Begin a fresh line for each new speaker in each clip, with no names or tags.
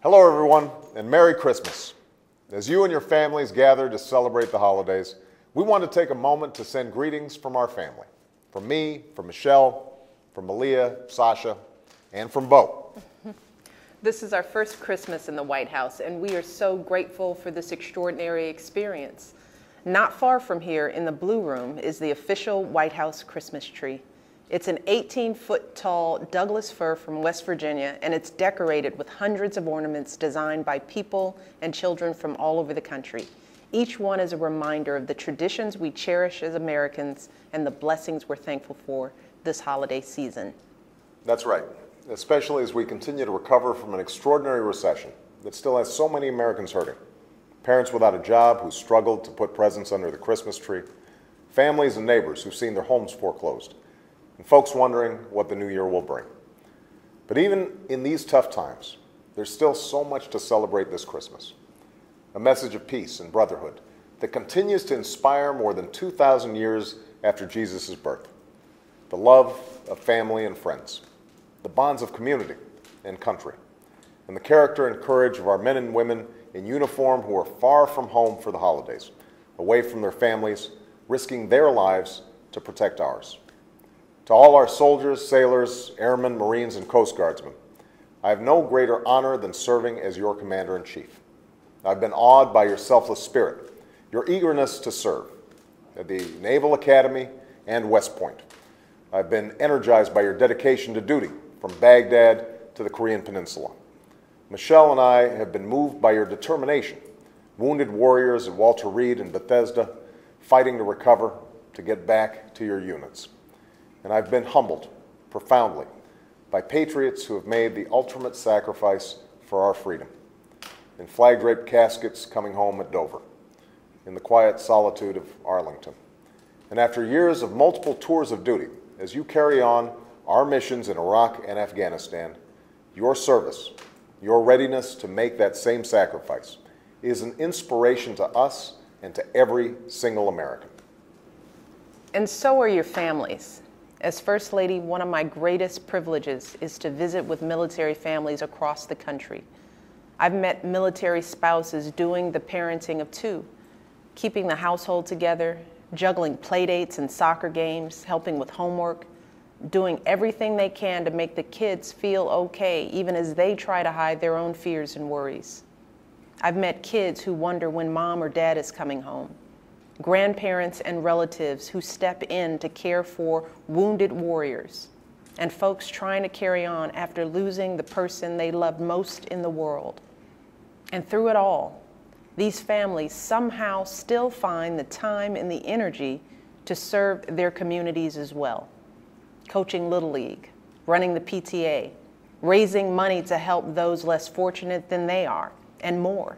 Hello everyone, and Merry Christmas. As you and your families gather to celebrate the holidays, we want to take a moment to send greetings from our family. From me, from Michelle, from Malia, Sasha, and from Bo.
This is our first Christmas in the White House, and we are so grateful for this extraordinary experience. Not far from here in the Blue Room is the official White House Christmas tree. It's an 18-foot tall Douglas fir from West Virginia, and it's decorated with hundreds of ornaments designed by people and children from all over the country. Each one is a reminder of the traditions we cherish as Americans and the blessings we're thankful for this holiday season.
That's right, especially as we continue to recover from an extraordinary recession that still has so many Americans hurting. Parents without a job who struggled to put presents under the Christmas tree, families and neighbors who've seen their homes foreclosed, and folks wondering what the new year will bring. But even in these tough times, there's still so much to celebrate this Christmas. A message of peace and brotherhood that continues to inspire more than 2,000 years after Jesus' birth. The love of family and friends, the bonds of community and country, and the character and courage of our men and women in uniform who are far from home for the holidays, away from their families, risking their lives to protect ours. To all our soldiers, sailors, airmen, Marines, and Coast Guardsmen, I have no greater honor than serving as your Commander-in-Chief. I've been awed by your selfless spirit, your eagerness to serve at the Naval Academy and West Point. I've been energized by your dedication to duty from Baghdad to the Korean Peninsula. Michelle and I have been moved by your determination, wounded warriors at Walter Reed and Bethesda, fighting to recover, to get back to your units. And I've been humbled profoundly by patriots who have made the ultimate sacrifice for our freedom, in flag-draped caskets coming home at Dover, in the quiet solitude of Arlington. And after years of multiple tours of duty, as you carry on our missions in Iraq and Afghanistan, your service, your readiness to make that same sacrifice is an inspiration to us and to every single American.
And so are your families. As First Lady, one of my greatest privileges is to visit with military families across the country. I've met military spouses doing the parenting of two, keeping the household together, juggling play dates and soccer games, helping with homework, doing everything they can to make the kids feel okay, even as they try to hide their own fears and worries. I've met kids who wonder when mom or dad is coming home, grandparents and relatives who step in to care for wounded warriors, and folks trying to carry on after losing the person they loved most in the world. And through it all, these families somehow still find the time and the energy to serve their communities as well. Coaching Little League, running the PTA, raising money to help those less fortunate than they are, and more.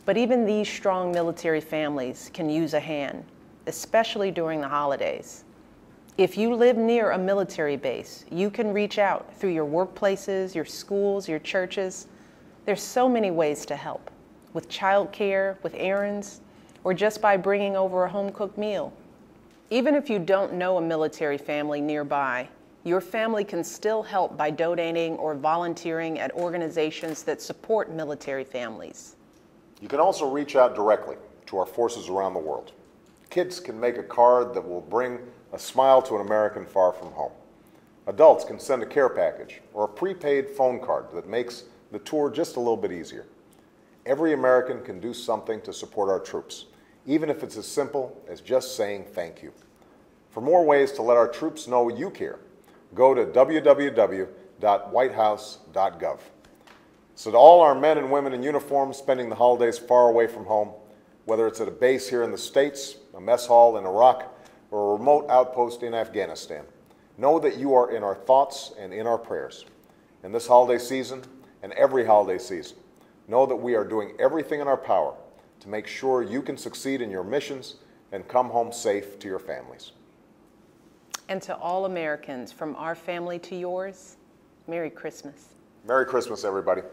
But even these strong military families can use a hand, especially during the holidays. If you live near a military base, you can reach out through your workplaces, your schools, your churches. There's so many ways to help, with childcare, with errands, or just by bringing over a home-cooked meal. Even if you don't know a military family nearby, your family can still help by donating or volunteering at organizations that support military families.
You can also reach out directly to our forces around the world. Kids can make a card that will bring a smile to an American far from home. Adults can send a care package or a prepaid phone card that makes the tour just a little bit easier. Every American can do something to support our troops, even if it's as simple as just saying thank you. For more ways to let our troops know you care, go to www.whitehouse.gov. So to all our men and women in uniform spending the holidays far away from home, whether it's at a base here in the States, a mess hall in Iraq, or a remote outpost in Afghanistan, know that you are in our thoughts and in our prayers. In this holiday season and every holiday season, know that we are doing everything in our power to make sure you can succeed in your missions and come home safe to your families.
And to all Americans, from our family to yours, Merry Christmas.
Merry Christmas, everybody.